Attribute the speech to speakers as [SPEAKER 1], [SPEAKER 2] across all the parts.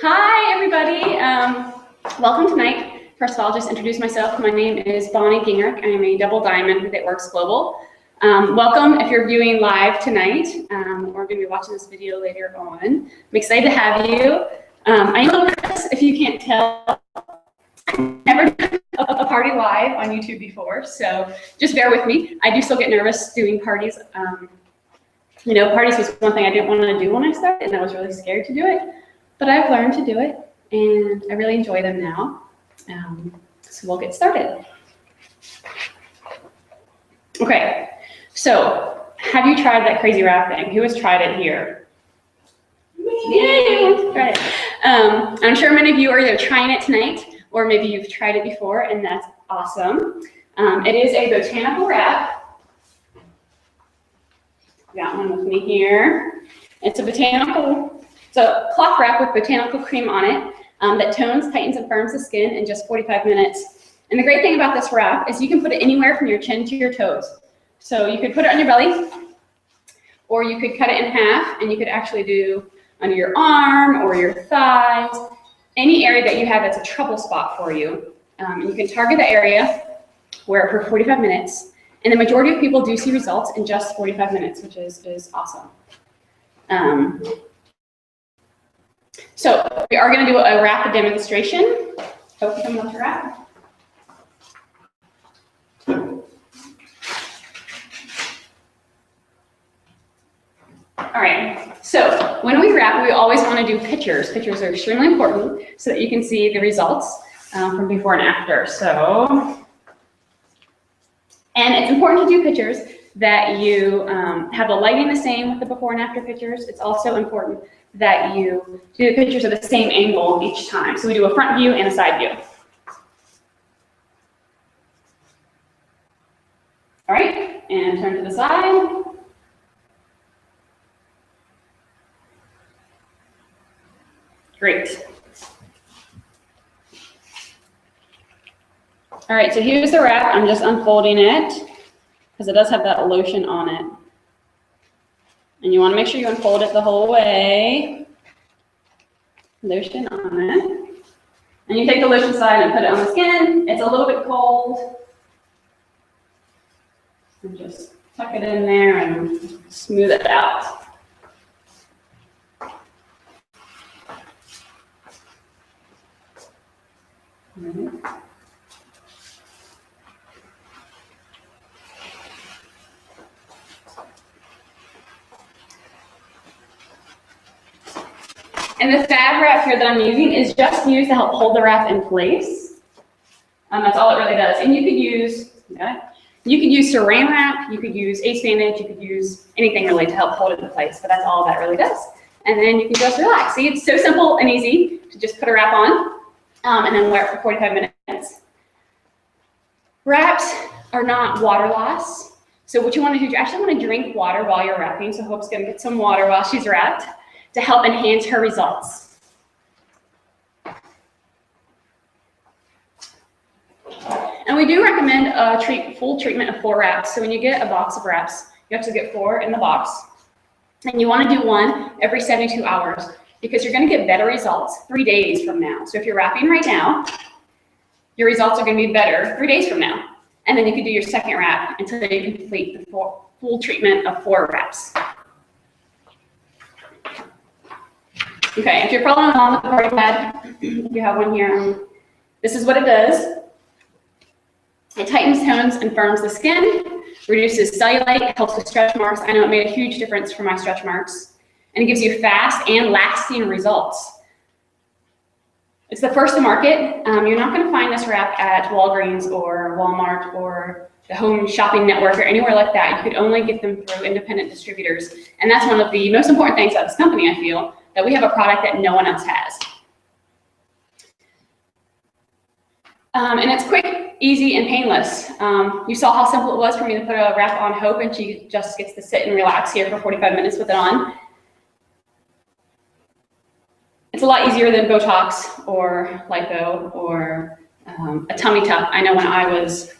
[SPEAKER 1] Hi, everybody. Welcome tonight. First of all, I'll just introduce myself. My name is Bonnie Gingrich. I am a Double Diamond with It Works Global. Welcome if you're viewing live tonight, or going to be watching this video later on. I'm excited to have you. I know if you can't tell, I've never done a party live on YouTube before, so just bear with me. I do still get nervous doing parties. Parties was one thing I didn't want to do when I started, and I was really scared to do it. But I've learned to do it, and I really enjoy them now. So we'll get started. Okay, so have you tried that crazy wrap thing? Who has tried it here? Yay, tried it. I'm sure many of you are either trying it tonight, or maybe you've tried it before, and that's awesome. It is a botanical wrap. Got one with me here. It's a cloth wrap with botanical cream on it that tones, tightens, and firms the skin in just 45 minutes. And the great thing about this wrap is you can put it anywhere from your chin to your toes. So you could put it on your belly, or you could cut it in half, and you could actually do under your arm or your thighs, any area that you have that's a trouble spot for you. And you can target the area, wear it for 45 minutes, and the majority of people do see results in just 45 minutes, which is awesome. So we are going to do a wrap demonstration. Hope you come up to wrap. All right, so when we wrap, we always want to do pictures. Pictures are extremely important so that you can see the results from before and after. And it's important to do pictures that you have the lighting the same with the before and after pictures. It's also important that you do the pictures at the same angle each time. So we do a front view and a side view. All right, and turn to the side. Great. All right, so here's the wrap. I'm just unfolding it because it does have that lotion on it. And you want to make sure you unfold it the whole way. Lotion on it. And you take the lotion side and put it on the skin. It's a little bit cold. And just tuck it in there and smooth it out. And the fab wrap here that I'm using is just used to help hold the wrap in place. That's all it really does. And you could use saran wrap, you could use ace bandage, you could use anything really to help hold it in place, but that's all that really does. And then you can just relax. See, it's so simple and easy to just put a wrap on and then wear it for 45 minutes. Wraps are not water loss. So what you want to do is you actually want to drink water while you're wrapping. So Hope's going to get some water while she's wrapped to help enhance her results. And we do recommend a full treatment of 4 wraps. So when you get a box of wraps, you have to get 4 in the box. And you want to do one every 72 hours because you're going to get better results 3 days from now. So if you're wrapping right now, your results are going to be better 3 days from now. And then you can do your second wrap until you complete the full treatment of 4 wraps. Okay, if you're following along with the party pad, if you have one here, this is what it does. It tightens, tones, and firms the skin, reduces cellulite, helps with stretch marks. I know it made a huge difference for my stretch marks. And it gives you fast and lasting results. It's the first to market. You're not going to find this wrap at Walgreens or Walmart or the Home Shopping Network or anywhere like that. You could only get them through independent distributors. And that's one of the most important things about this company, I feel, that we have a product that no one else has. And it's quick, easy, and painless. You saw how simple it was for me to put a wrap on Hope, and she just gets to sit and relax here for 45 minutes with it on. It's a lot easier than Botox or lipo or a tummy tuck. I know when I was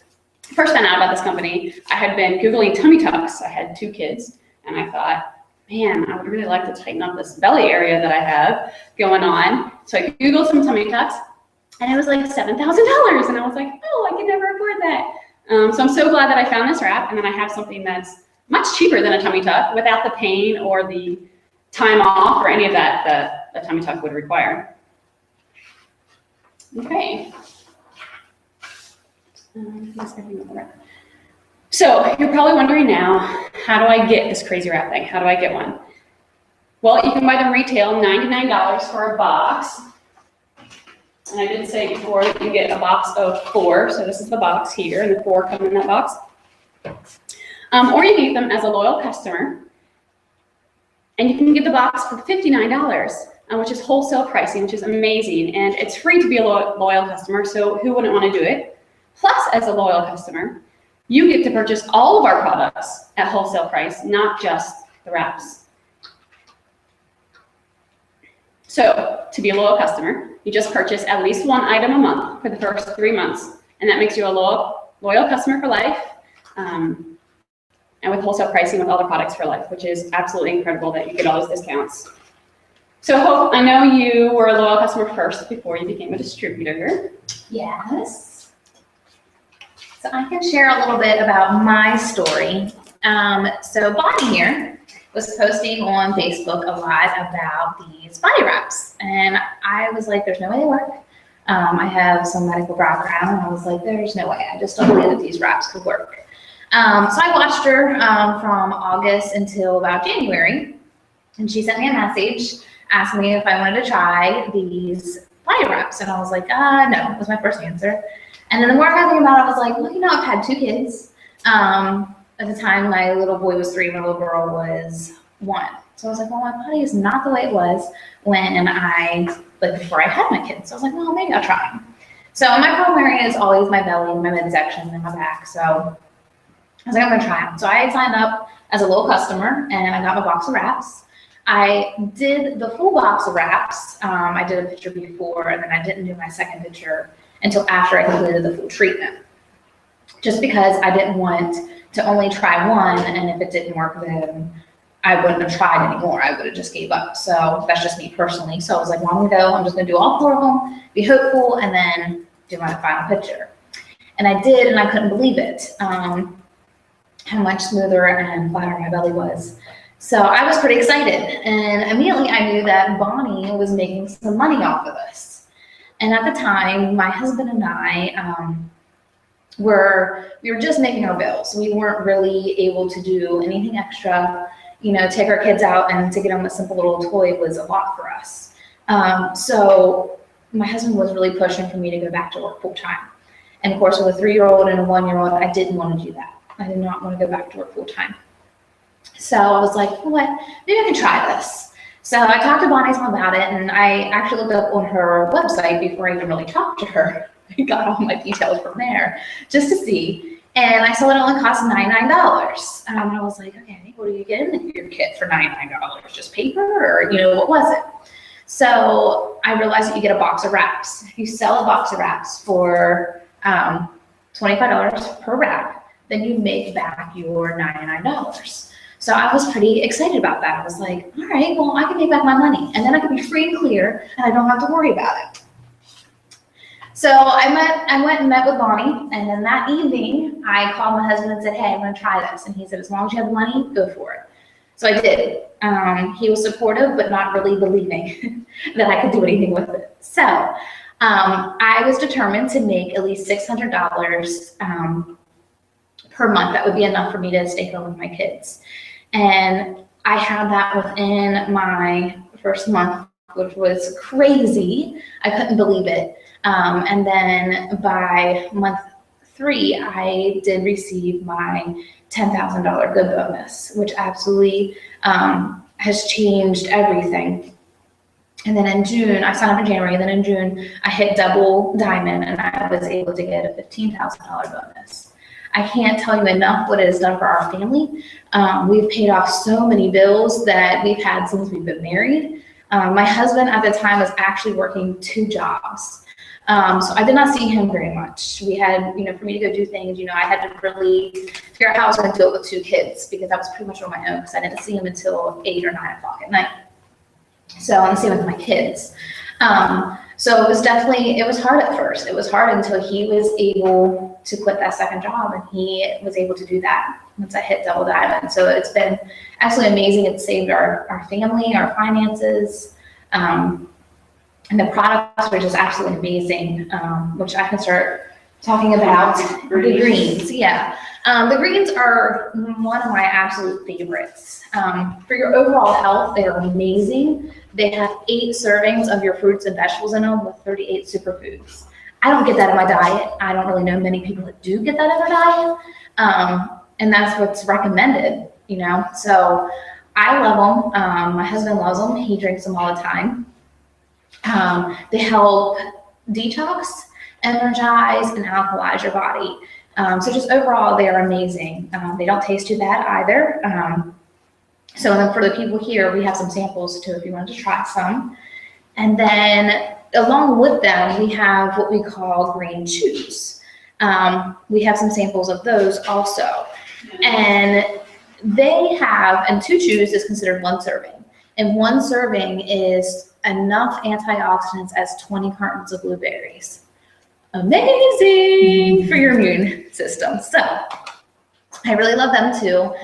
[SPEAKER 1] first found out about this company, I had been Googling tummy tucks. I had 2 kids, and I thought, man, I would really like to tighten up this belly area that I have going on. So I Googled some tummy tucks, and it was like $7,000. And I was like, oh, I could never afford that. So I'm so glad that I found this wrap, and then I have something that's much cheaper than a tummy tuck without the pain or the time off or any of that a tummy tuck would require. Okay. So you're probably wondering now, how do I get this crazy wrap thing? How do I get one? Well, you can buy them retail, $99 for a box. And I did say before that you get a box of 4. So this is the box here, and the 4 come in that box. Or you can get them as a loyal customer. And you can get the box for $59, which is wholesale pricing, which is amazing. And it's free to be a loyal customer, so who wouldn't want to do it? Plus, as a loyal customer, you get to purchase all of our products at wholesale price, not just the wraps. So, to be a loyal customer, you just purchase at least one item a month for the first 3 months, and that makes you a loyal customer for life, and with wholesale pricing with all the products for life, which is absolutely incredible that you get all those discounts. So, Hope, I know you were a loyal customer first before you became a distributor.
[SPEAKER 2] Yes. So I can share a little bit about my story. So Bonnie here was posting on Facebook a lot about these body wraps. And I was like, there's no way they work. I have some medical background, and I was like, there's no way. I just don't believe that these wraps could work. So I watched her from August until about January. And she sent me a message, asked me if I wanted to try these body wraps. And I was like, no, was my first answer. And then the more I got thinking about it, I was like, well, you know, I've had 2 kids. At the time, my little boy was 3, my little girl was 1. So I was like, well, my body is not the way it was when before I had my kids. So I was like, well, maybe I'll try them. So my problem area is always my belly, my midsection, and my back. So I was like, I'm gonna try them. So I had signed up as a loyal customer, and I got my box of wraps. I did the full box of wraps. I did a picture before, and then I didn't do my second picture until after I completed the full treatment. Just because I didn't want to only try one, and if it didn't work, then I wouldn't have tried anymore. I would have just gave up. So that's just me personally. So I was like, well, I'm gonna go, I'm just gonna do all 4 of them, be hopeful, and then do my final picture. And I did, and I couldn't believe it, how much smoother and flatter my belly was. So I was pretty excited, and immediately I knew that Bonnie was making some money off of this. And at the time, my husband and I we were just making our bills. We weren't really able to do anything extra. You know, take our kids out and to get them a simple little toy was a lot for us. So my husband was really pushing for me to go back to work full time. And of course, with a 3-year-old and a 1-year-old, I didn't want to do that. I did not want to go back to work full time. So I was like, you know what, maybe I can try this. So I talked to Bonnie's mom about it, and I actually looked up on her website before I even really talked to her. I got all my details from there just to see. And I saw it only cost $99. And I was like, okay, what do you get in your kit for $99? Just paper, or, you know, what was it? So I realized that you get a box of wraps. If you sell a box of wraps for $25 per wrap, then you make back your $99. So I was pretty excited about that. I was like, all right, well, I can make back my money, and then I can be free and clear, and I don't have to worry about it. So I went and met with Bonnie, and then that evening, I called my husband and said, hey, I'm gonna try this. And he said, as long as you have the money, go for it. So I did. He was supportive, but not really believing that I could do anything with it. So I was determined to make at least $600 per month. That would be enough for me to stay home with my kids. And I had that within my first month, which was crazy. I couldn't believe it. And then by month 3, I did receive my $10,000 good bonus, which absolutely has changed everything. And then in June, I signed up in January, then in June, I hit Double Diamond, and I was able to get a $15,000 bonus. I can't tell you enough what it has done for our family. We've paid off so many bills that we've had since we've been married. My husband at the time was actually working 2 jobs. So I did not see him very much. We had, for me to go do things, I had to really figure out how I was going to do it with 2 kids because I was pretty much on my own because I didn't see him until 8 or 9 o'clock at night. So I'm the same with my kids. So it was hard at first. It was hard until he was able to quit that second job, and he was able to do that once I hit Double Diamond. So it's been absolutely amazing. It's saved our family, our finances, and the products are just absolutely amazing, which I can start talking about. The greens, yeah. The greens are one of my absolute favorites. For your overall health, they are amazing. They have 8 servings of your fruits and vegetables in them with 38 superfoods. I don't get that in my diet. I don't really know many people that do get that in their diet. And that's what's recommended, So I love them. My husband loves them. He drinks them all the time. They help detox, energize, and alkalize your body. So just overall, they are amazing. They don't taste too bad either. So then for the people here, we have some samples too if you wanted to try some. And then along with them, we have what we call green chews. We have some samples of those also. And they have, and 2 chews is considered 1 serving. And 1 serving is enough antioxidants as 20 cartons of blueberries. Amazing for your immune system. So I really love them too.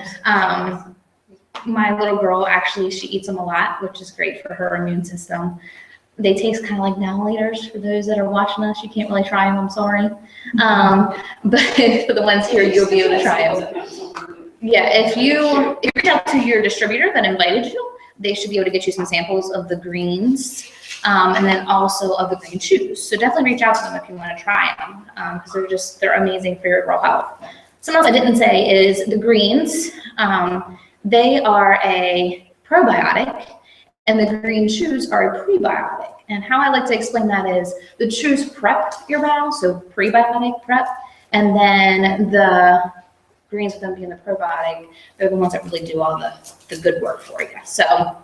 [SPEAKER 2] My little girl, actually, she eats them a lot, which is great for her immune system. They taste kind of like now laters for those that are watching us. You can't really try them, I'm sorry. But for the ones here, you'll be able to try them. Yeah, if you reach out to your distributor that invited you, they should be able to get you some samples of the greens and then also of the green chews. So definitely reach out to them if you want to try them because they're amazing for your overall health. Something else I didn't say is the greens. They are a probiotic and the green chews are a prebiotic. And how I like to explain that is the chews prep your bowel, so prebiotic prep, and then the greens, with them being the probiotic, they're the ones that really do all the good work for you. So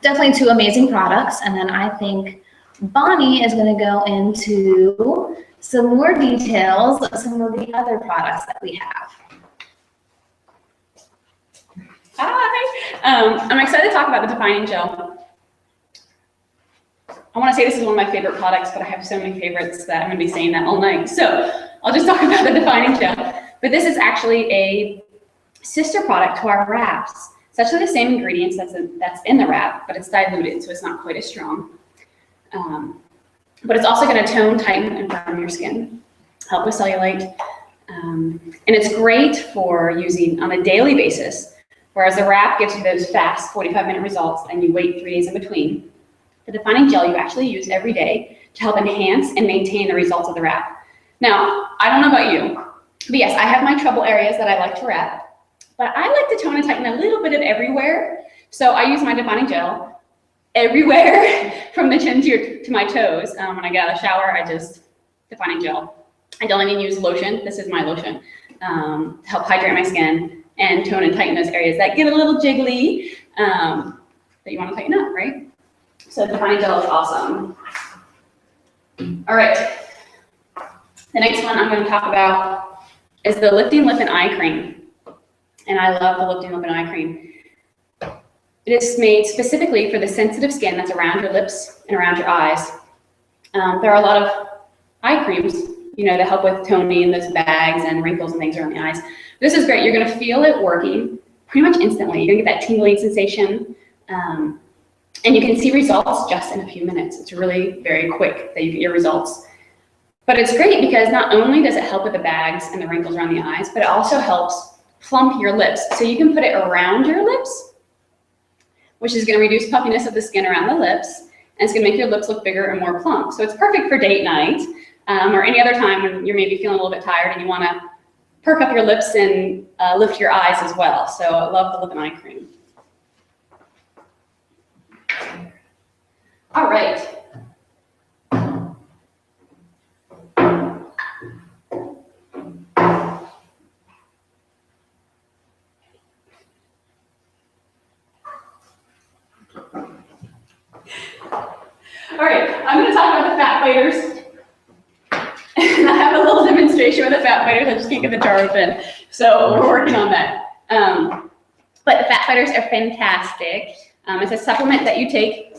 [SPEAKER 2] definitely 2 amazing products. And then I think Bonnie is going to go into some more details of some of the other products that we have.
[SPEAKER 1] Hi, I'm excited to talk about the defining gel. I want to say this is one of my favorite products, but I have so many favorites that I'm going to be saying that all night. So I'll just talk about the defining gel. But this is actually a sister product to our wraps. It's actually the same ingredients that's in the wrap, but it's diluted, so it's not quite as strong. But it's also going to tone, tighten, and firm your skin, help with cellulite. And it's great for using on a daily basis. Whereas the wrap gives you those fast 45-minute results and you wait 3 days in between. The defining gel you actually use every day to help enhance and maintain the results of the wrap. Now, I don't know about you, but yes, I have my trouble areas that I like to wrap, but I like to tone and tighten a little bit of everywhere. So I use my defining gel everywhere from the chin to my toes. When I get out of the shower, I just defining gel. I don't even use lotion. This is my lotion to help hydrate my skin and tone and tighten those areas that get a little jiggly that you want to tighten up, right? So defining gel is awesome. All right. The next one I'm going to talk about is the Lifting Lip and Eye Cream. And I love the Lifting Lip and Eye Cream. It is made specifically for the sensitive skin that's around your lips and around your eyes. There are a lot of eye creams, that help with toning those bags and wrinkles and things around the eyes. This is great. You're going to feel it working pretty much instantly. You're going to get that tingling sensation. And you can see results just in a few minutes. It's really very quick that you get your results. But it's great because not only does it help with the bags and the wrinkles around the eyes, but it also helps plump your lips. So you can put it around your lips, which is going to reduce puffiness of the skin around the lips, and it's going to make your lips look bigger and more plump. So it's perfect for date night or any other time when you're maybe feeling a little bit tired and you want to perk up your lips and lift your eyes as well. So I love the Lip and Eye Cream. All right. All right, I'm going to talk about the fat fighters. And I have a little demonstration with the fat fighters. I just can't get the jar open. So we're working on that. But the fat fighters are fantastic. It's a supplement that you take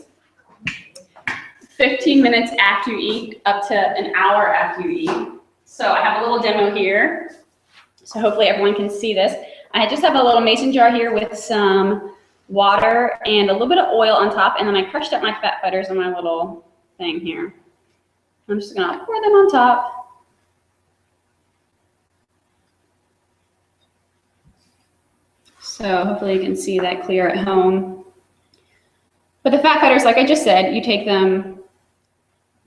[SPEAKER 1] 15 minutes after you eat, up to an hour after you eat. So I have a little demo here. So hopefully everyone can see this. I just have a little mason jar here with some water and a little bit of oil on top, and then I crushed up my fat fighters on my little thing here. I'm just gonna pour them on top. So hopefully you can see that clear at home. But the fat fighters, like I just said, you take them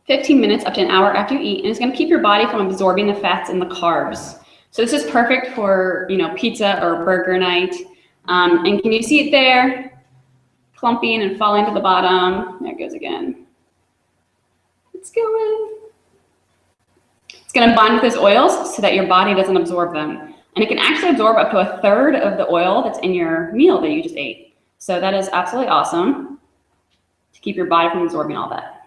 [SPEAKER 1] 15 minutes up to an hour after you eat, and it's gonna keep your body from absorbing the fats and the carbs. So this is perfect for, pizza or burger night. And can you see it there? Clumping and falling to the bottom. There it goes again. It's going. It's gonna bond with those oils so that your body doesn't absorb them. And it can actually absorb up to 1/3 of the oil that's in your meal that you just ate. So that is absolutely awesome to keep your body from absorbing all that.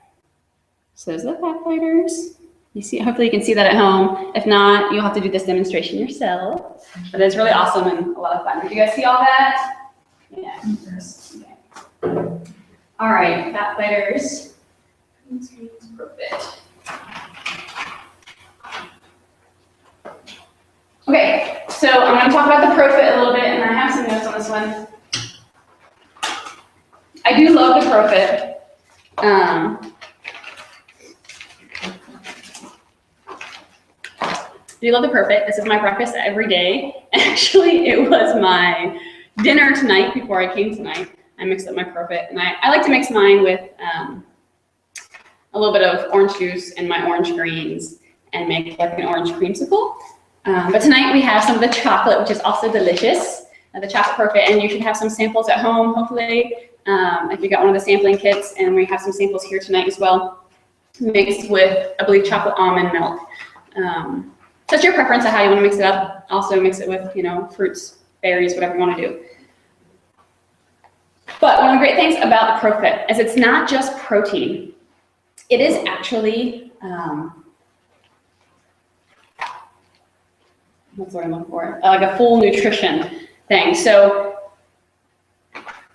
[SPEAKER 1] So those are the fat fighters. You see, hopefully you can see that at home. If not, you'll have to do this demonstration yourself. But it's really awesome and a lot of fun. Did you guys see all that? Yeah. Okay. All right, fat fighters. Perfect. Okay, so I'm going to talk about the ProFit a little bit, and I have some notes on this one. I do love the ProFit. Do you love the ProFit? This is my breakfast every day. Actually, it was my dinner tonight before I came tonight. I mixed up my ProFit, and I like to mix mine with a little bit of orange juice and my orange greens and make like an orange creamsicle. But tonight we have some of the chocolate, which is also delicious, the chocolate ProFit, and you should have some samples at home, hopefully, if you got one of the sampling kits, and we have some samples here tonight as well, mixed with, I believe, chocolate almond milk. So it's your preference of how you want to mix it up. Also mix it with, fruits, berries, whatever you want to do. But one of the great things about the ProFit is it's not just protein. It is actually, what's the word I'm looking for? Like a full nutrition thing. So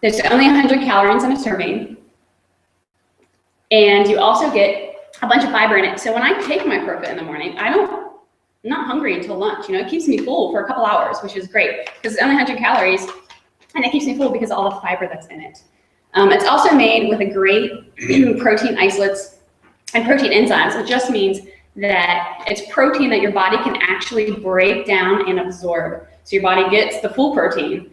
[SPEAKER 1] there's only 100 calories in a serving. And you also get a bunch of fiber in it. So when I take my ProFit in the morning, I'm not hungry until lunch. It keeps me full for a couple hours, which is great because it's only 100 calories, and it keeps me full because of all the fiber that's in it. It's also made with a great protein isolates and protein enzymes, which just means that it's protein that your body can actually break down and absorb. So your body gets the full protein.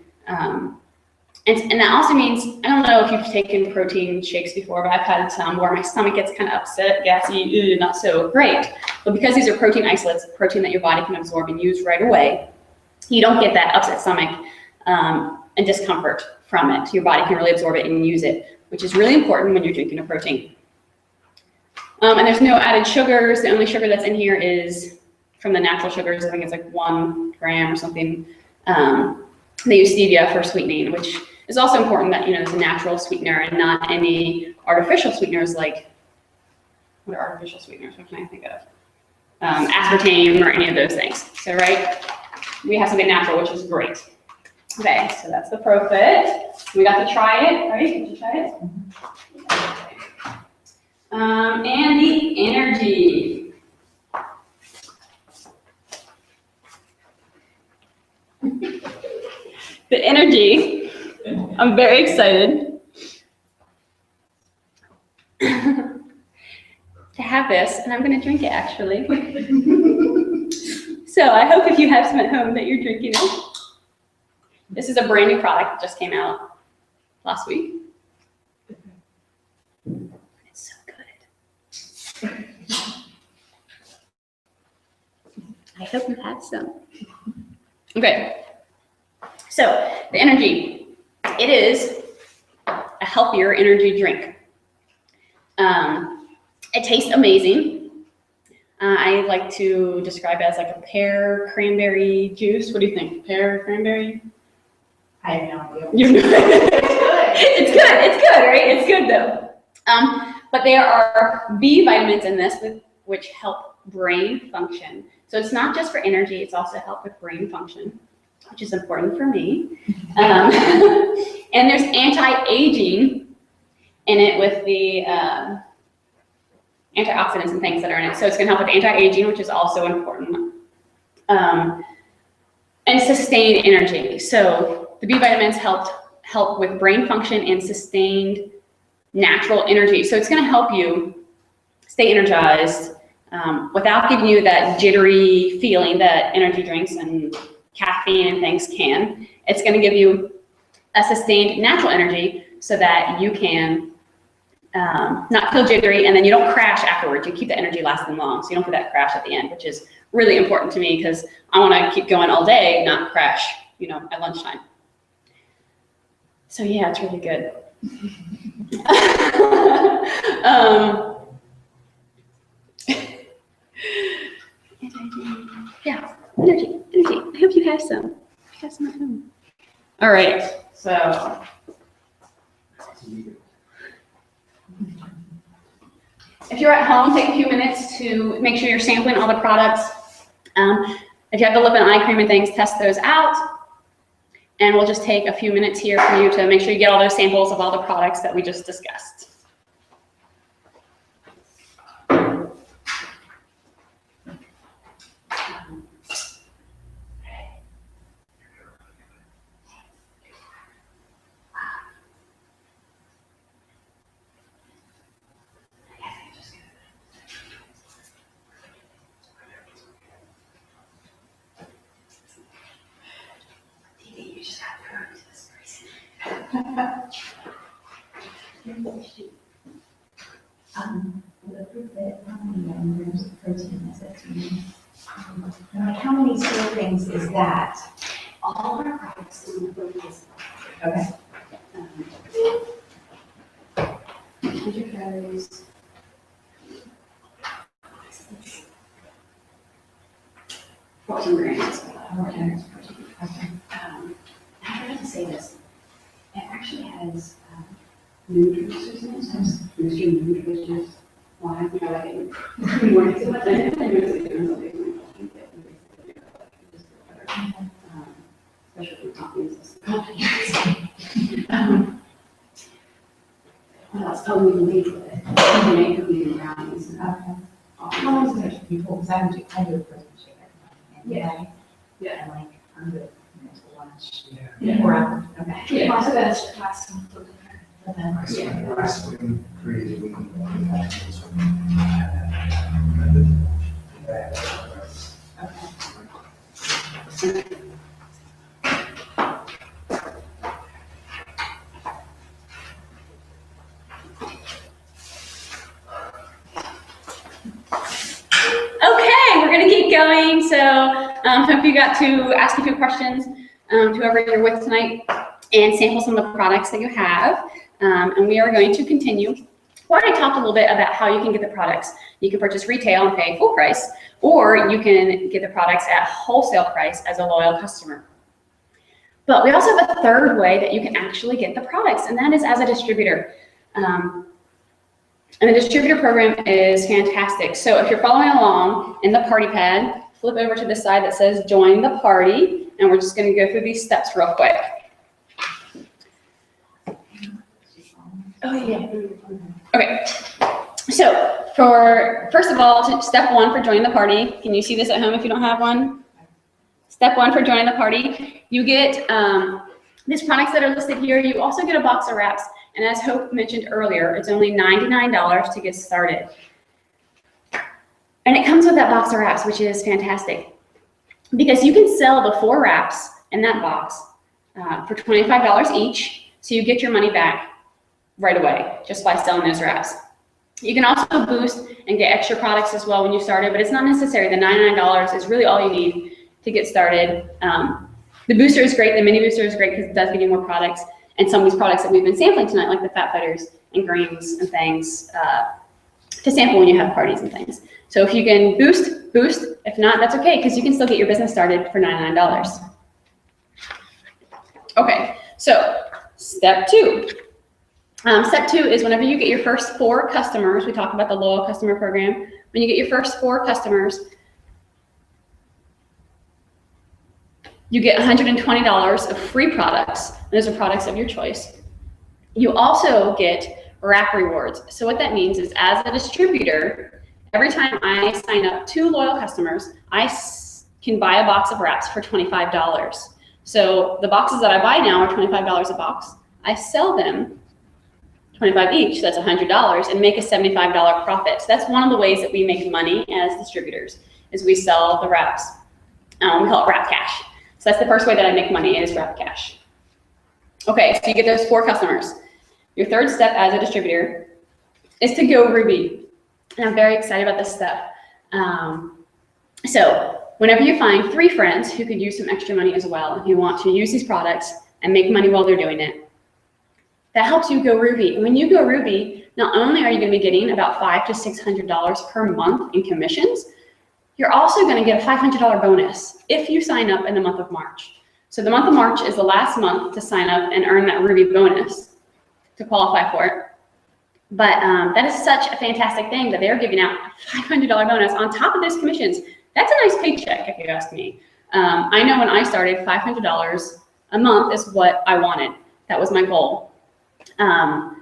[SPEAKER 1] And that also means, I don't know if you've taken protein shakes before, but I've had some where my stomach gets kind of upset, gassy, not so great. But because these are protein isolates, protein that your body can absorb and use right away, you don't get that upset stomach and discomfort from it. Your body can really absorb it and use it, which is really important when you're drinking a protein. And there's no added sugars. The only sugar that's in here is from the natural sugars. I think it's like 1 gram or something. They use stevia for sweetening, which is also important that, there's a natural sweetener and not any artificial sweeteners like, what are artificial sweeteners? What can I think of? Aspartame or any of those things. So, right, we have something natural, which is great. Okay, so that's the ProFit. We got to try it, right? Did you try it? And the energy. The energy, I'm very excited to have this, and I'm going to drink it actually. So I hope if you have some at home that you're drinking it. This is a brand new product that just came out last week. It's so good. I hope you have some. Okay. So the energy, it is a healthier energy drink. It tastes amazing. I like to describe it as like a pear cranberry juice. What do you think? Pear cranberry?
[SPEAKER 2] I have no idea.
[SPEAKER 1] It's good. It's good, right? It's good though. But there are B vitamins in this which help brain function. So it's not just for energy, it's also help with brain function, which is important for me. And there's anti-aging in it with the antioxidants and things that are in it. So it's gonna help with anti-aging, which is also important. And sustained energy. So the B vitamins help with brain function and sustained natural energy. So it's gonna help you stay energized without giving you that jittery feeling that energy drinks and caffeine and things can. It's gonna give you a sustained natural energy so that you can not feel jittery, and then you don't crash afterwards. You keep the energy lasting long, so you don't get that crash at the end, which is really important to me because I want to keep going all day, not crash, at lunchtime. So yeah, it's really good. Yeah, energy. I hope you have some. You have some at home. All right, so. If you're at home, take a few minutes to make sure you're sampling all the products. If you have the lip and eye cream and things, test those out. And we'll just take a few minutes here for you to make sure you get all those samples of all the products that we just discussed.
[SPEAKER 3] The proof that how many grams of protein is it? How many servings is that?
[SPEAKER 1] All of our products in the focus.
[SPEAKER 3] Okay.
[SPEAKER 1] 100 calories. 14 grams.
[SPEAKER 3] Okay.
[SPEAKER 1] I forgot to say this. It actually has nutritious in it. So it's nutritious. Why? Like it more too much. Especially coffee. What else? Oh, we can leave with it. We can make cookies and brownies.
[SPEAKER 3] Okay. How long does it take people? Because I do a protein shake every morning.
[SPEAKER 1] Yeah.
[SPEAKER 3] And like, I'm good to lunch.
[SPEAKER 1] Yeah.
[SPEAKER 3] 4 hours. Okay.
[SPEAKER 1] Yeah.
[SPEAKER 2] Also, that's class.
[SPEAKER 3] But then,
[SPEAKER 1] Okay, we're going to keep going. So hope you got to ask a few questions to whoever you're with tonight and sample some of the products that you have. And we are going to continue. We already talked a little bit about how you can get the products. You can purchase retail and pay full price, or you can get the products at wholesale price as a loyal customer. But we also have a third way that you can actually get the products, and that is as a distributor. And the distributor program is fantastic. So if you're following along in the party pad, flip over to the side that says join the party, and we're just going to go through these steps real quick. Oh yeah. Okay. So first of all, step 1 for joining the party. Can you see this at home if you don't have one? Step 1 for joining the party, you get these products that are listed here. You also get a box of wraps. And as Hope mentioned earlier, it's only $99 to get started. And it comes with that box of wraps, which is fantastic. Because you can sell the 4 wraps in that box for $25 each. So you get your money back right away just by selling those wraps. You can also boost and get extra products as well when you start it, but it's not necessary. The $99 is really all you need to get started. The booster is great. The mini booster is great because it does give you more products. And some of these products that we've been sampling tonight, like the fat butters and grains and things, to sample when you have parties and things. So if you can boost, boost. If not, that's okay, because you can still get your business started for $99. Okay, so step 2. Step 2 is whenever you get your first 4 customers, we talked about the loyal customer program. When you get your first 4 customers, you get $120 of free products. Those are products of your choice. You also get wrap rewards. So what that means is, as a distributor, every time I sign up 2 loyal customers, I can buy a box of wraps for $25. So the boxes that I buy now are $25 a box. I sell them $25 each, so that's $100, and make a $75 profit. So that's one of the ways that we make money as distributors, is we sell the wraps. We call it wrap cash. So that's the first way that I make money, is wrap cash. Okay, so you get those 4 customers. Your third step as a distributor is to go Ruby. And I'm very excited about this step. So whenever you find 3 friends who could use some extra money as well, if you want to use these products and make money while they're doing it, that helps you go Ruby. And when you go Ruby, not only are you going to be getting about $500 to $600 per month in commissions, you're also going to get a $500 bonus if you sign up in the month of March. So the month of March is the last month to sign up and earn that Ruby bonus to qualify for it. But that is such a fantastic thing that they're giving out a $500 bonus on top of those commissions. That's a nice paycheck, if you ask me. I know when I started, $500 a month is what I wanted. That was my goal. I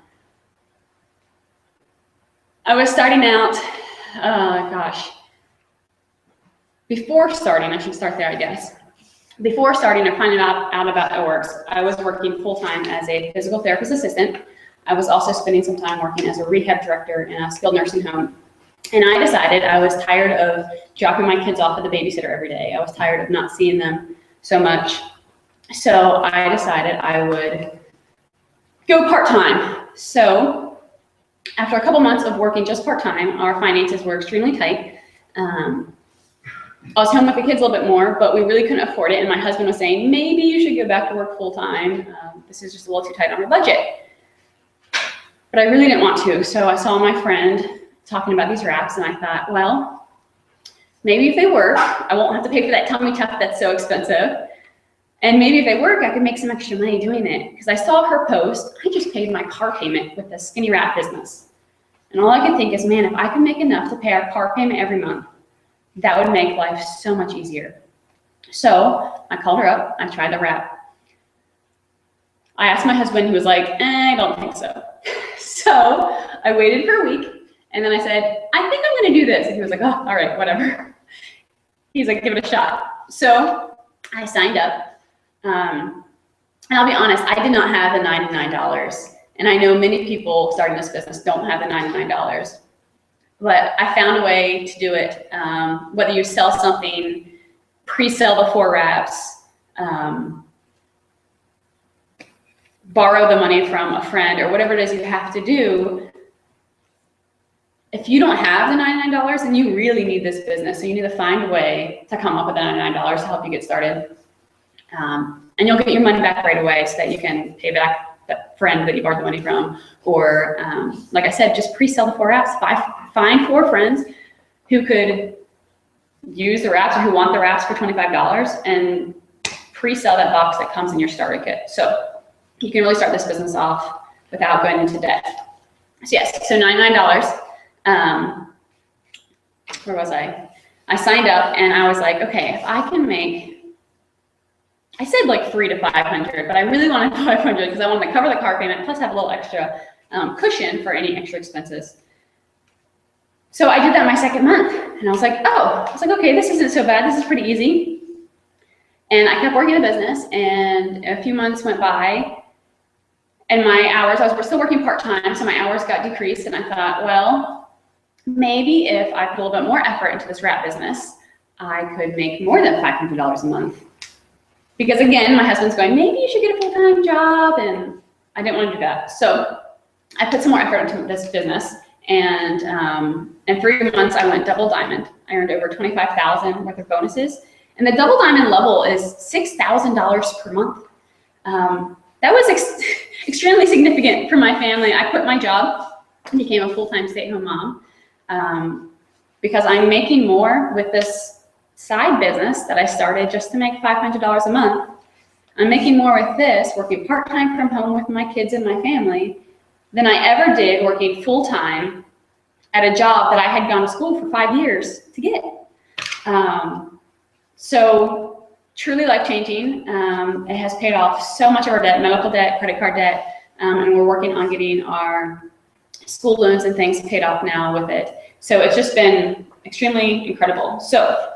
[SPEAKER 1] was starting out, before starting, I should start there, I guess. Before starting and finding out about how it works, I was working full-time as a physical therapist assistant. I was also spending some time working as a rehab director in a skilled nursing home. And I decided I was tired of dropping my kids off at the babysitter every day. I was tired of not seeing them so much. So I decided I would go part-time. So after a couple months of working just part-time, our finances were extremely tight. I was home with the kids a little bit more, but we really couldn't afford it. And my husband was saying, maybe you should go back to work full-time. This is just a little too tight on our budget. But I really didn't want to. So I saw my friend talking about these wraps, and I thought, well, maybe if they work, I won't have to pay for that tummy tuck that's so expensive. And maybe if they work, I could make some extra money doing it. Because I saw her post, I just paid my car payment with the skinny wrap business. And all I could think is, man, if I could make enough to pay our car payment every month, that would make life so much easier. So I called her up, I tried the wrap. I asked my husband, he was like, I don't think so. So I waited for a week, and then I said, I think I'm gonna do this. And he was like, oh, all right, whatever. He's like, give it a shot. So I signed up, and I'll be honest, I did not have the $99. And I know many people starting this business don't have the $99. But I found a way to do it. Whether you sell something, pre-sell the 4 wraps, borrow the money from a friend, or whatever it is you have to do, if you don't have the $99, then you really need this business. So you need to find a way to come up with the $99 to help you get started. And you'll get your money back right away so that you can pay back that friend that you borrowed the money from, or like I said, just pre-sell the 4 wraps. Find 4 friends who could use the wraps or who want the wraps for $25 and pre-sell that box that comes in your starter kit. So you can really start this business off without going into debt. So yes, so $99. Where was I? I signed up and I was like, okay, if I can make, I said like $300 to $500, but I really wanted $500 because I wanted to cover the car payment plus have a little extra cushion for any extra expenses. So I did that my second month, and I was like, okay, this isn't so bad. This is pretty easy. And I kept working the business, and a few months went by, and my hours, I was still working part-time, so my hours got decreased, and I thought, well, maybe if I put a little bit more effort into this wrap business, I could make more than $500 a month. Because again, my husband's going, maybe you should get a full-time job, and I didn't want to do that. So I put some more effort into this business, and in 3 months, I went double diamond. I earned over $25,000 worth of bonuses, and the double diamond level is $6,000 per month. That was extremely significant for my family. I quit my job and became a full-time stay-at-home mom because I'm making more with this side business that I started just to make $500 a month. I'm making more with this, working part-time from home with my kids and my family, than I ever did working full-time at a job that I had gone to school for 5 years to get. So truly life-changing. It has paid off so much of our debt, medical debt, credit card debt, and we're working on getting our school loans and things paid off now with it. So it's just been extremely incredible. So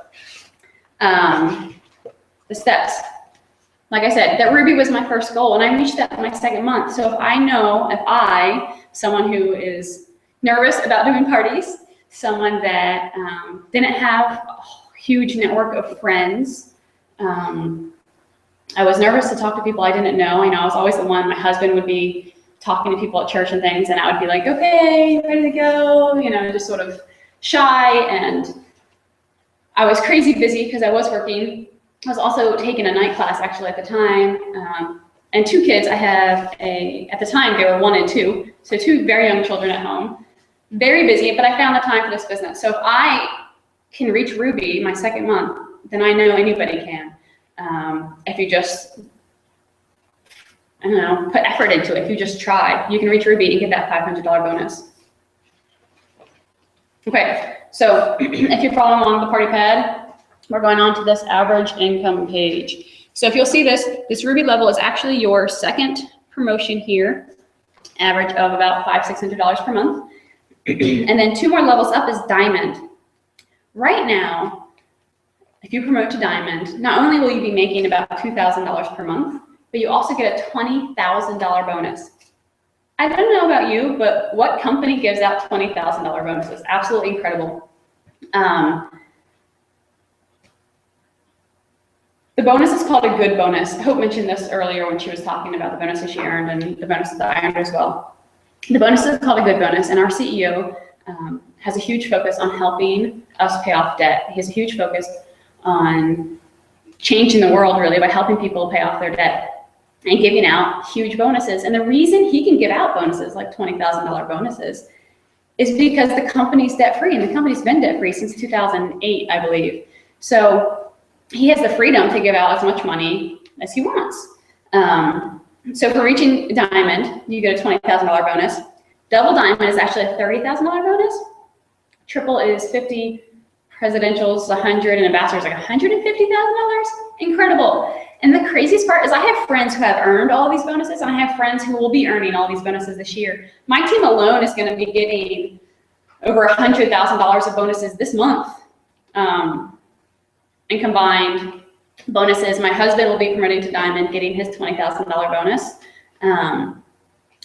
[SPEAKER 1] the steps. Like I said, that Ruby was my first goal, and I reached that in my second month. So if I, someone who is nervous about doing parties, someone that didn't have a huge network of friends, I was nervous to talk to people I didn't know. I was always the one, my husband would be talking to people at church and things, and I would be like, okay, ready to go, just sort of shy, and I was crazy busy because I was working. I was also taking a night class actually at the time, and 2 kids. I have at the time they were 1 and 2, so 2 very young children at home. Very busy, but I found the time for this business. So if I can reach Ruby my second month, then I know anybody can. If you just, put effort into it, if you just try, you can reach Ruby and get that $500 bonus. Okay, so if you're following along the party pad, we're going on to this average income page. So if you'll see this Ruby level is actually your second promotion here, average of about $500–600 per month. And then 2 more levels up is Diamond. Right now, if you promote to Diamond, not only will you be making about $2,000 per month, but you also get a $20,000 bonus. I don't know about you, but what company gives out $20,000 bonuses? Absolutely incredible. The bonus is called a good bonus. Hope mentioned this earlier when she was talking about the bonuses she earned and the bonuses that I earned as well. The bonus is called a good bonus, and our CEO has a huge focus on helping us pay off debt. He has a huge focus on changing the world, really, by helping people pay off their debt and giving out huge bonuses. And the reason he can give out bonuses, like $20,000 bonuses, is because the company's debt-free, and the company's been debt-free since 2008, I believe. So he has the freedom to give out as much money as he wants. So for reaching Diamond, you get a $20,000 bonus. Double Diamond is actually a $30,000 bonus. Triple is 50, Presidential's 100, and Ambassador's like $150,000. Incredible. And the craziest part is I have friends who have earned all these bonuses, and I have friends who will be earning all these bonuses this year. My team alone is going to be getting over $100,000 of bonuses this month. And combined bonuses, my husband will be promoted to Diamond, getting his $20,000 bonus.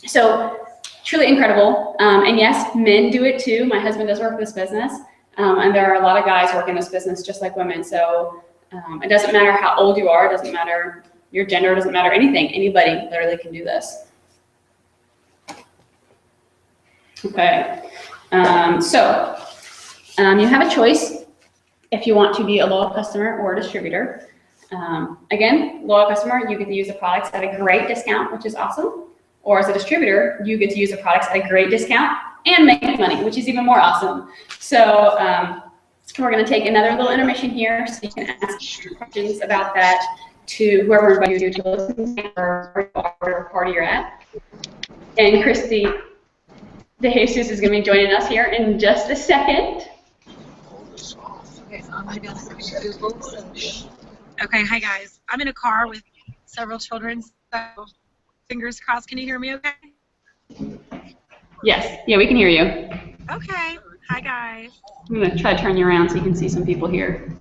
[SPEAKER 1] So truly incredible. And yes, men do it too. My husband does work this business, and there are a lot of guys working this business just like women. So it doesn't matter how old you are, it doesn't matter your gender, it doesn't matter anything. Anybody literally can do this. Okay, so you have a choice if you want to be a loyal customer or a distributor. Again, loyal customer, you get to use the products at a great discount, which is awesome. Or as a distributor, you get to use the products at a great discount and make money, which is even more awesome. So we're going to take another little intermission here so you can ask questions about that to whoever invited you to listen or whatever party you're at. And Kristy DeJesus is going to be joining us here in just a second.
[SPEAKER 4] Okay, hi guys. I'm in a car with several children, so fingers crossed. Can you hear me okay?
[SPEAKER 1] Yes, yeah, we can hear you.
[SPEAKER 4] Okay, hi guys.
[SPEAKER 1] I'm going to try to turn you around so you can see some people here.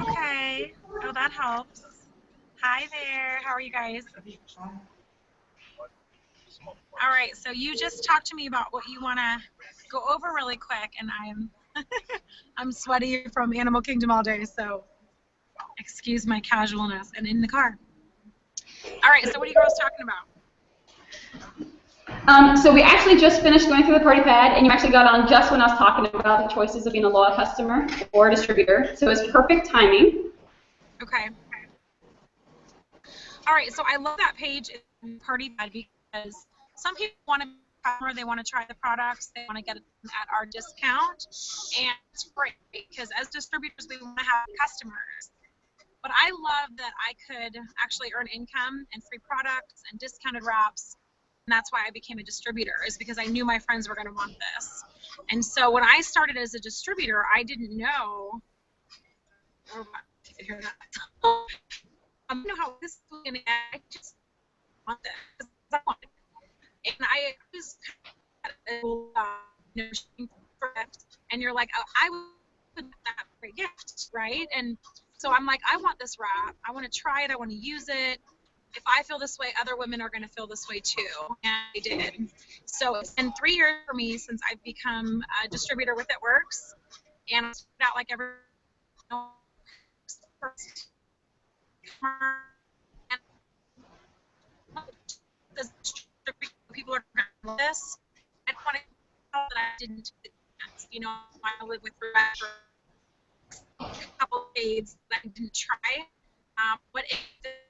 [SPEAKER 4] Okay, oh that helps. Hi there, how are you guys? All right, so you just talked to me about what you want to go over really quick, and I'm sweaty from Animal Kingdom all day, so excuse my casualness and in the car. All right, so what are you girls talking about?
[SPEAKER 1] So we actually just finished going through the party pad, and you actually got on just when I was talking about the choices of being a loyal customer or a distributor. So it's perfect timing.
[SPEAKER 4] Okay. All right, so I love that page in party pad because some people want to be a customer, they want to try the products, they want to get it at our discount, and it's great because as distributors we want to have customers. But I love that I could actually earn income and free products and discounted wraps that's why I became a distributor, is because I knew my friends were going to want this. And so when I started as a distributor, I didn't know. Oh, you can hear that. I don't know how this is going to get. I just want this. I want it. And I was and you're like, oh, I would that for a gift, right? And so I'm like, I want this wrap. I want to try it. I want to use it. If I feel this way, other women are going to feel this way too. And I did. So it's been 3 years for me since I've become a distributor with It Works. And I started out like every people are going to this. I don't want to tell that I didn't, you know, I live with Rebecca for a couple of days that I didn't try. What is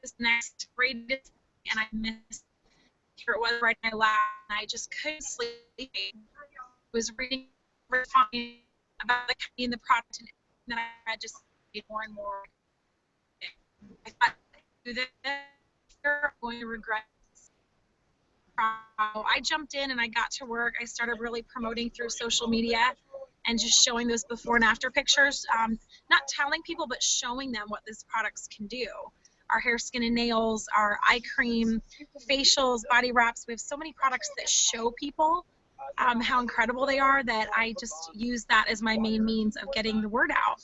[SPEAKER 4] this next greatest, and I missed it was right in my lap, and I just couldn't sleep. I was reading about the company and the product, and then I just made more and more. I thought, do this, you're going to regret this. I jumped in and I got to work. I started really promoting through social media and just showing those before and after pictures. Not telling people, but showing them what these products can do. Our hair, skin, and nails, our eye cream, facials, body wraps. We have so many products that show people how incredible they are, that I just use that as my main means of getting the word out.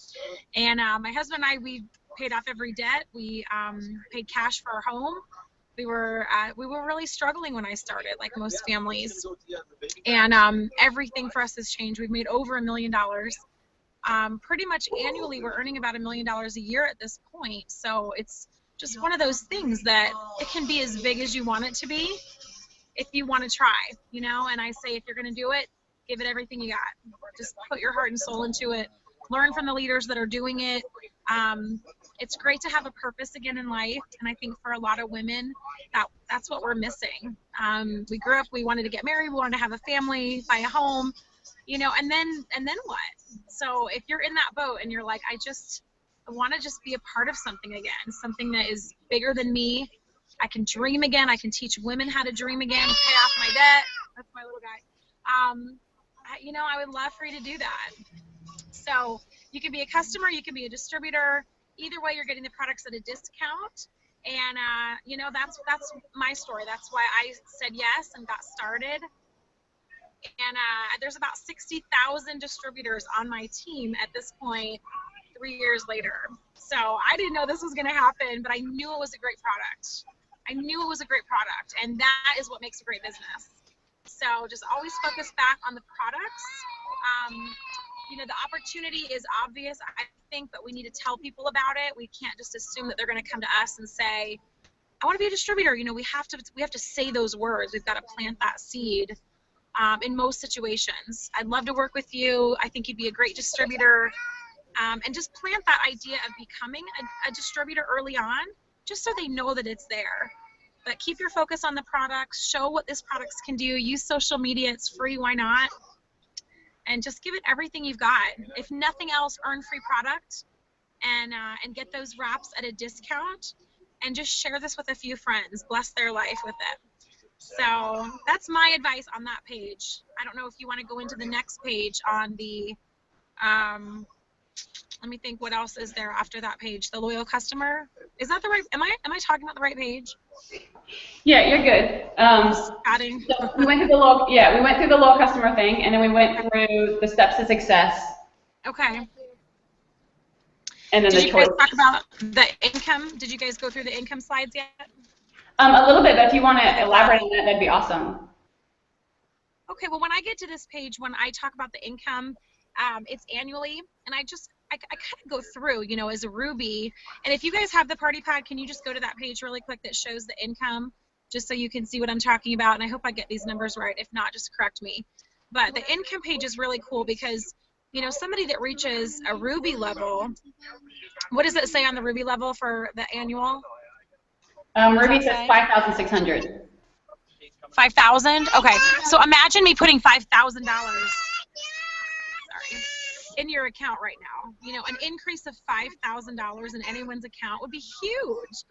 [SPEAKER 4] And my husband and I, we paid off every debt. We paid cash for our home. We were really struggling when I started, like most families. And everything for us has changed. We've made over $1 million. Pretty much annually, we're earning about $1 million a year at this point. So it's just one of those things that it can be as big as you want it to be if you want to try, you know. And I say, if you're going to do it, give it everything you got. Just put your heart and soul into it. Learn from the leaders that are doing it. It's great to have a purpose again in life, and I think for a lot of women, that's what we're missing. We grew up, we wanted to get married, we wanted to have a family, buy a home, you know, and then what? So if you're in that boat and you're like, I want to just be a part of something again, something that is bigger than me. I can dream again. I can teach women how to dream again, pay off my debt. That's my little guy. You know, I would love for you to do that. So you can be a customer, you can be a distributor. Either way, you're getting the products at a discount. And, you know, that's my story. That's why I said yes and got started. And there's about 60,000 distributors on my team at this point, 3 years later. So I didn't know this was going to happen, but I knew it was a great product. I knew it was a great product, and that is what makes a great business. So just always focus back on the products. You know, the opportunity is obvious, I think, but we need to tell people about it. We can't just assume that they're going to come to us and say, I want to be a distributor. You know, we have to say those words. We've got to plant that seed in most situations. I'd love to work with you. I think you'd be a great distributor. And just plant that idea of becoming a distributor early on, just so they know that it's there. But keep your focus on the products. Show what these products can do. Use social media. It's free. Why not? And just give it everything you've got. If nothing else, earn free product and get those wraps at a discount, and just share this with a few friends. Bless their life with it. So that's my advice on that page. I don't know if you want to go into the next page on the, let me think, what else is there after that page? The loyal customer. Is that the right, am I talking about the right page?
[SPEAKER 1] Yeah, you're good.
[SPEAKER 4] Adding.
[SPEAKER 1] So we went through the loyal customer thing, and then we went through the steps to success.
[SPEAKER 4] Okay.
[SPEAKER 1] And then
[SPEAKER 4] Did you guys talk about the income? Did you guys go through the income slides yet?
[SPEAKER 1] A little bit, but if you want to elaborate on that, that'd be awesome.
[SPEAKER 4] Okay, well, when I get to this page, when I talk about the income, it's annually, and I kind of go through, you know, as a Ruby. And if you guys have the party pad, can you just go to that page really quick that shows the income, just so you can see what I'm talking about? And I hope I get these numbers right. If not, just correct me. But the income page is really cool because, you know, somebody that reaches a Ruby level, what does it say on the Ruby level for the annual?
[SPEAKER 1] Ruby says 5,600.
[SPEAKER 4] 5,000? Okay. So imagine me putting $5,000. Sorry. in your account right now. You know, an increase of $5,000 in anyone's account would be huge.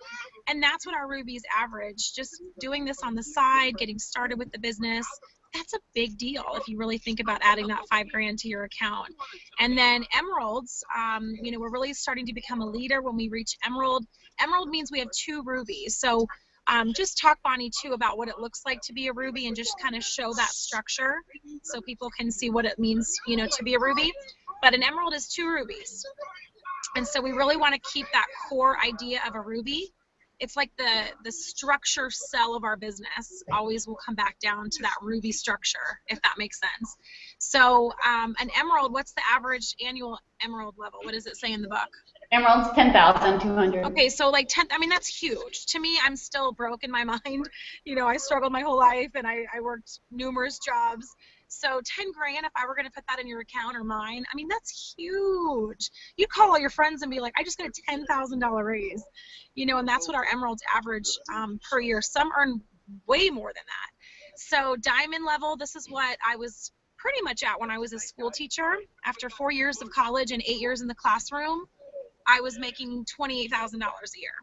[SPEAKER 4] And that's what our rubies average. Just doing this on the side, getting started with the business, that's a big deal if you really think about adding that $5,000 to your account. And then emeralds, you know, we're really starting to become a leader when we reach emerald. Emerald means we have 2 rubies. So just talk, Bonnie, too, about what it looks like to be a ruby and just kind of show that structure so people can see what it means, you know, to be a ruby. But an emerald is 2 rubies. And so we really want to keep that core idea of a ruby. It's like the structure cell of our business always will come back down to that ruby structure, if that makes sense. So an emerald, what's the average annual emerald level? What does it say in the book?
[SPEAKER 1] Emerald's 10,200.
[SPEAKER 4] Okay, so like 10, I mean, that's huge. To me, I'm still broke in my mind. You know, I struggled my whole life and I worked numerous jobs. So $10,000, if I were going to put that in your account or mine, I mean, that's huge. You call all your friends and be like, I just got a $10,000 raise, you know, and that's what our emeralds average per year. Some earn way more than that. So diamond level, this is what I was pretty much at when I was a school teacher. After 4 years of college and 8 years in the classroom, I was making $28,000 a year.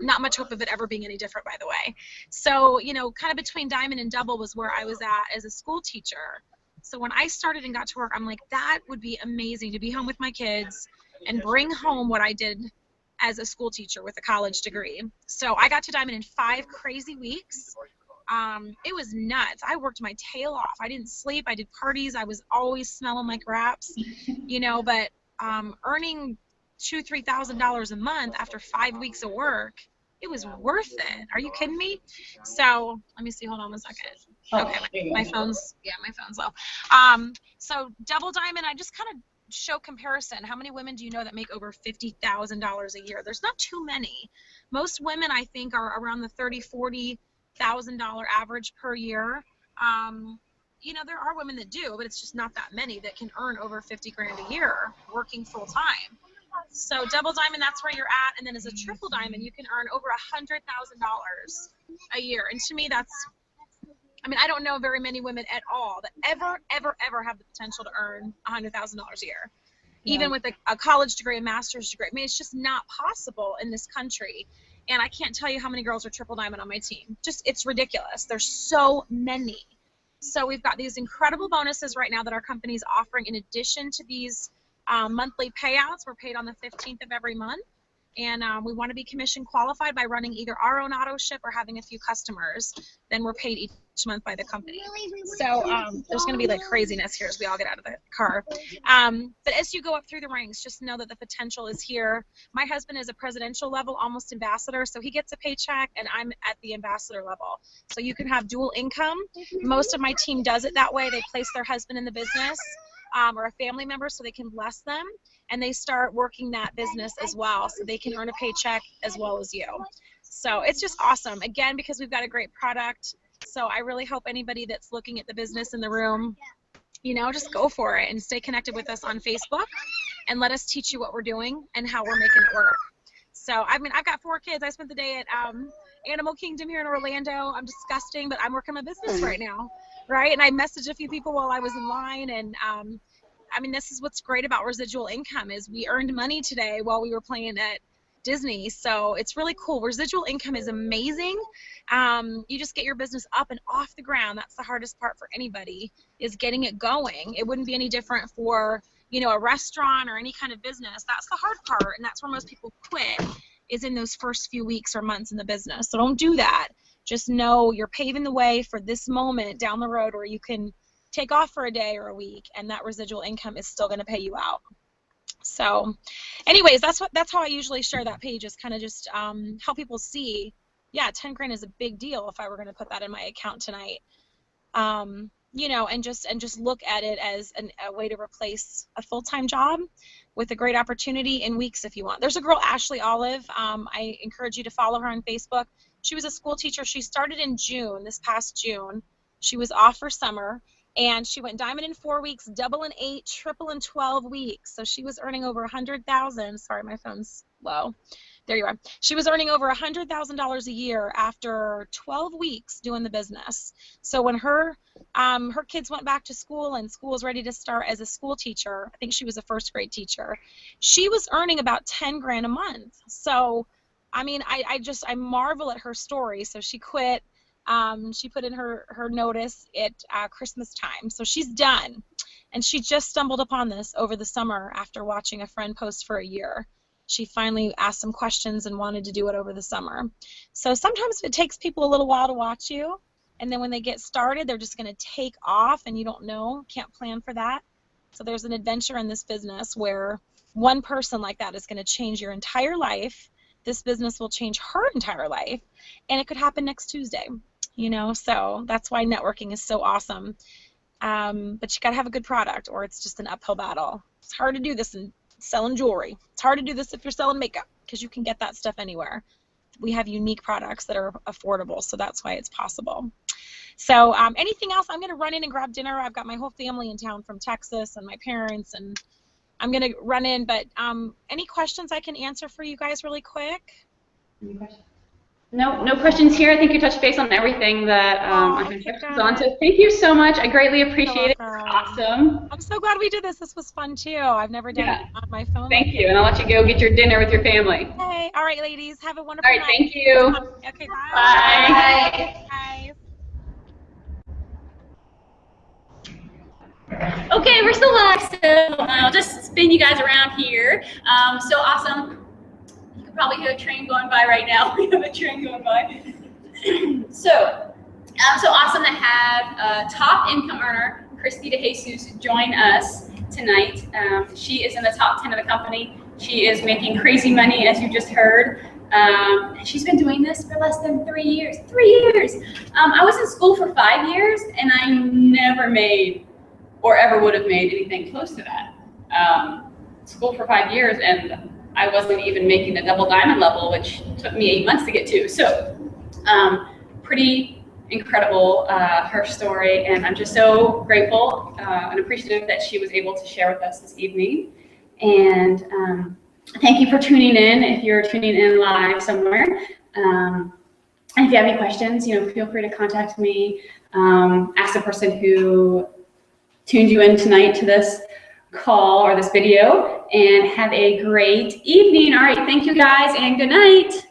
[SPEAKER 4] Not much hope of it ever being any different, by the way. So, you know, kind of between diamond and double was where I was at as a school teacher. So when I started and got to work, I'm like, that would be amazing to be home with my kids and bring home what I did as a school teacher with a college degree. So I got to diamond in 5 crazy weeks. It was nuts. I worked my tail off. I didn't sleep. I did parties. I was always smelling like raps, you know, but earning $2,000-$3,000 a month after 5 weeks of work, it was worth it. Are you kidding me? So let me see. Hold on one second. Okay, my phone's low. So double diamond, I just kind of show comparison. How many women do you know that make over $50,000 a year? There's not too many. Most women, I think, are around the $30,000-$40,000 average per year. You know, there are women that do, but it's just not that many that can earn over $50,000 a year working full time. So double diamond, that's where you're at. And then as a triple diamond, you can earn over $100,000 a year. And to me, that's, I mean, I don't know very many women at all that ever have the potential to earn $100,000 a year, even with a college degree, a master's degree. I mean, it's just not possible in this country. And I can't tell you how many girls are triple diamond on my team. Just, it's ridiculous. There's so many. So we've got these incredible bonuses right now that our company is offering in addition to these monthly payouts. We're paid on the 15th of every month. And we want to be commission qualified by running either our own auto ship or having a few customers. Then we're paid each month by the company. So there's going to be like craziness here as we all get out of the car. But as you go up through the ranks, just know that the potential is here. My husband is a presidential level, almost ambassador, so he gets a paycheck, and I'm at the ambassador level. So you can have dual income. Most of my team does it that way. They place their husband in the business or a family member so they can bless them. And they start working that business as well so they can earn a paycheck as well as you. So it's just awesome, again, because we've got a great product. So I really hope anybody that's looking at the business in the room, you know, just go for it and stay connected with us on Facebook and let us teach you what we're doing and how we're making it work. So, I mean, I've got 4 kids. I spent the day at Animal Kingdom here in Orlando. I'm disgusting, but I'm working my business right now, right? And I messaged a few people while I was in line, and I mean, this is what's great about residual income is we earned money today while we were playing at Disney. So it's really cool. Residual income is amazing. You just get your business up and off the ground. That's the hardest part for anybody is getting it going. It wouldn't be any different for, you know, a restaurant or any kind of business. That's the hard part. And that's where most people quit is in those first few weeks or months in the business. So don't do that. Just know you're paving the way for this moment down the road where you can take off for a day or a week, and that residual income is still going to pay you out. So anyways, that's how I usually share that page, is kind of just help people see, yeah, 10 grand is a big deal if I were going to put that in my account tonight. You know, and just look at it as a way to replace a full-time job with a great opportunity in weeks if you want. There's a girl, Ashley Olive. I encourage you to follow her on Facebook. She was a school teacher. She started in June, this past June. She was off for summer. And she went diamond in 4 weeks, double in 8, triple in 12 weeks. So she was earning over $100,000. Sorry, my phone's low. there you are. She was earning over $100,000 a year after 12 weeks doing the business. So when her kids went back to school and school was ready to start as a school teacher, I think she was a first grade teacher, she was earning about 10 grand a month. So, I mean, I marvel at her story. So she quit. She put in her notice at Christmas time. So she's done. And she just stumbled upon this over the summer after watching a friend post for a year. She finally asked some questions and wanted to do it over the summer. So sometimes it takes people a little while to watch you, and then when they get started, they're just going to take off, and you don't know, can't plan for that. So there's an adventure in this business where one person like that is going to change your entire life. This business will change her entire life, and it could happen next Tuesday, you know, so that's why networking is so awesome. But you got to have a good product, or it's just an uphill battle. It's hard to do this in selling jewelry. It's hard to do this if you're selling makeup, because you can get that stuff anywhere. We have unique products that are affordable, so that's why it's possible. So anything else? I'm going to run in and grab dinner. I've got my whole family in town from Texas and my parents, and I'm going to run in. But any questions I can answer for you guys really quick?
[SPEAKER 1] Any questions? No questions here. I think you touched base on everything that I had questions on. So thank you so much. I greatly appreciate it. Awesome.
[SPEAKER 4] I'm so glad we did this. This was fun too. I've never done it on my phone.
[SPEAKER 1] Thank you, and I'll let you go get your dinner with your family.
[SPEAKER 4] Okay. All right, ladies. Have a wonderful night.
[SPEAKER 1] All right. Thank you.
[SPEAKER 4] Okay. Bye. Bye.
[SPEAKER 5] Okay, we're still live, so I'll just spin you guys around here. So awesome. You can probably hear a train going by right now. We have a train going by. So awesome to have top income earner, Kristy DeJesus, join us tonight. She is in the top 10 of the company. She is making crazy money, as you just heard. She's been doing this for less than 3 years. 3 years. I was in school for 5 years, and I never made or ever would have made anything close to that. School for 5 years, and I wasn't even making the double diamond level, which took me 8 months to get to. So pretty incredible, her story, and I'm just so grateful and appreciative that she was able to share with us this evening. And thank you for tuning in if you're tuning in live somewhere. And if you have any questions, feel free to contact me. Ask the person who tuned you in tonight to this call or this video, and have a great evening. All right, thank you guys, and good night.